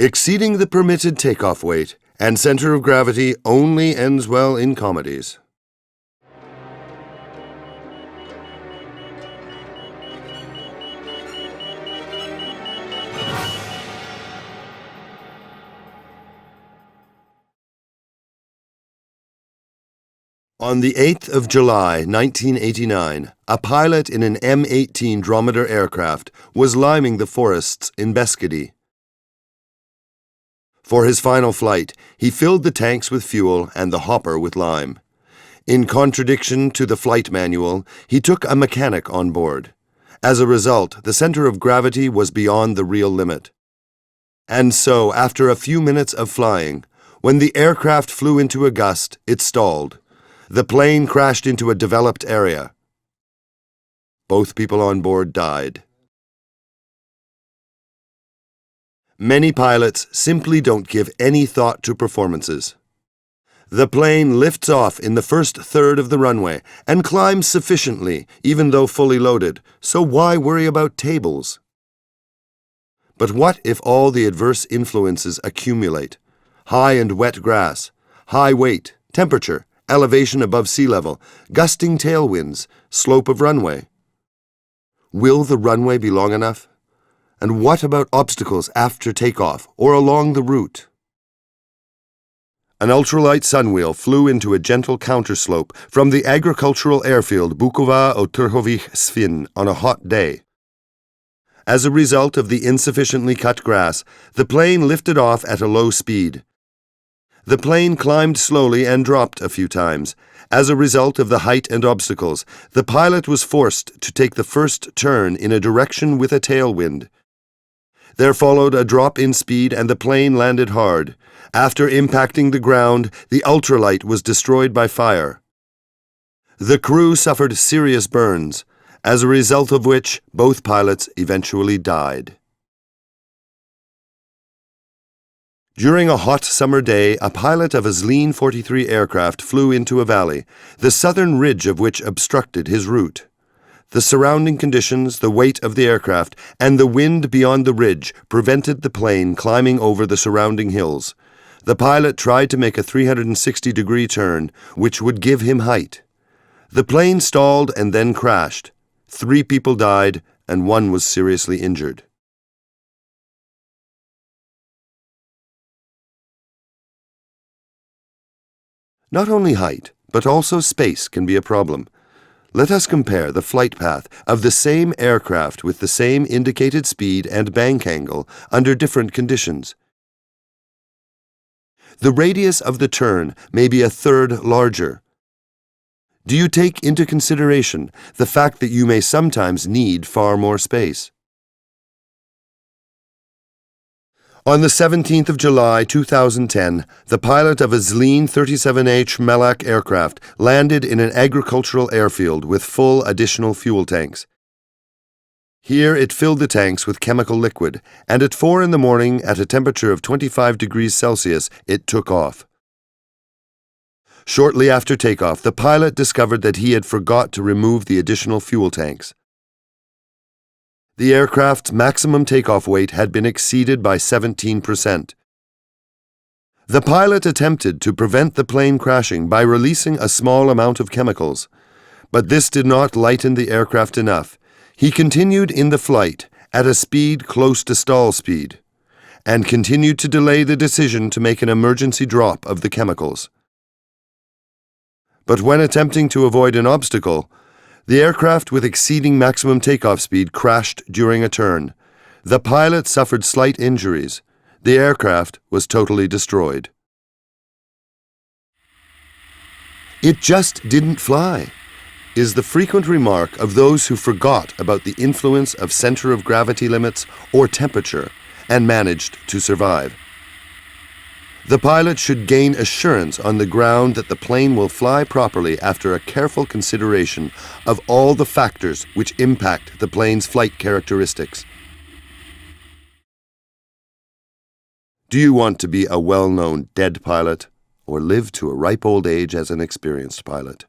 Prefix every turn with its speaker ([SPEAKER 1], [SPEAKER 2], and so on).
[SPEAKER 1] Exceeding the permitted takeoff weight and center of gravity only ends well in comedies. On the 8th of July, 1989, a pilot in an M-18 Dromedaire aircraft was liming the forests in Beskidi. For his final flight, he filled the tanks with fuel and the hopper with lime. In contradiction to the flight manual, he took a mechanic on board. As a result, the center of gravity was beyond the real limit. And so, after a few minutes of flying, when the aircraft flew into a gust, it stalled. The plane crashed into a developed area. Both people on board died. Many pilots simply don't give any thought to performances. The plane lifts off in the first third of the runway and climbs sufficiently, even though fully loaded, so why worry about tables? But what if all the adverse influences accumulate? High and wet grass, high weight, temperature, elevation above sea level, gusting tailwinds, slope of runway. Will the runway be long enough? And what about obstacles after takeoff or along the route? An ultralight sunwheel flew into a gentle counterslope from the agricultural airfield Bukowa Oturhovich-Svin on a hot day. As a result of the insufficiently cut grass, the plane lifted off at a low speed. The plane climbed slowly and dropped a few times. As a result of the height and obstacles, the pilot was forced to take the first turn in a direction with a tailwind. There followed a drop in speed and the plane landed hard. After impacting the ground, the ultralight was destroyed by fire. The crew suffered serious burns, as a result of which both pilots eventually died. During a hot summer day, a pilot of a Zlin 43 aircraft flew into a valley, the southern ridge of which obstructed his route. The surrounding conditions, the weight of the aircraft, and the wind beyond the ridge prevented the plane climbing over the surrounding hills. The pilot tried to make a 360-degree turn, which would give him height. The plane stalled and then crashed. 3 people died, and 1 was seriously injured. Not only height, but also space can be a problem. Let us compare the flight path of the same aircraft with the same indicated speed and bank angle under different conditions. The radius of the turn may be a third larger. Do you take into consideration the fact that you may sometimes need far more space? On the 17th of July, 2010, the pilot of a Zlin 37H Melak aircraft landed in an agricultural airfield with full additional fuel tanks. Here it filled the tanks with chemical liquid, and at 4 in the morning, at a temperature of 25 degrees Celsius, it took off. Shortly after takeoff, the pilot discovered that he had forgot to remove the additional fuel tanks. The aircraft's maximum takeoff weight had been exceeded by 17%. The pilot attempted to prevent the plane crashing by releasing a small amount of chemicals, but this did not lighten the aircraft enough. He continued in the flight at a speed close to stall speed, and continued to delay the decision to make an emergency drop of the chemicals. But when attempting to avoid an obstacle, the aircraft with exceeding maximum takeoff speed crashed during a turn. The pilot suffered slight injuries. The aircraft was totally destroyed. "It just didn't fly," is the frequent remark of those who forgot about the influence of center of gravity limits or temperature and managed to survive. The pilot should gain assurance on the ground that the plane will fly properly after a careful consideration of all the factors which impact the plane's flight characteristics. Do you want to be a well-known dead pilot or live to a ripe old age as an experienced pilot?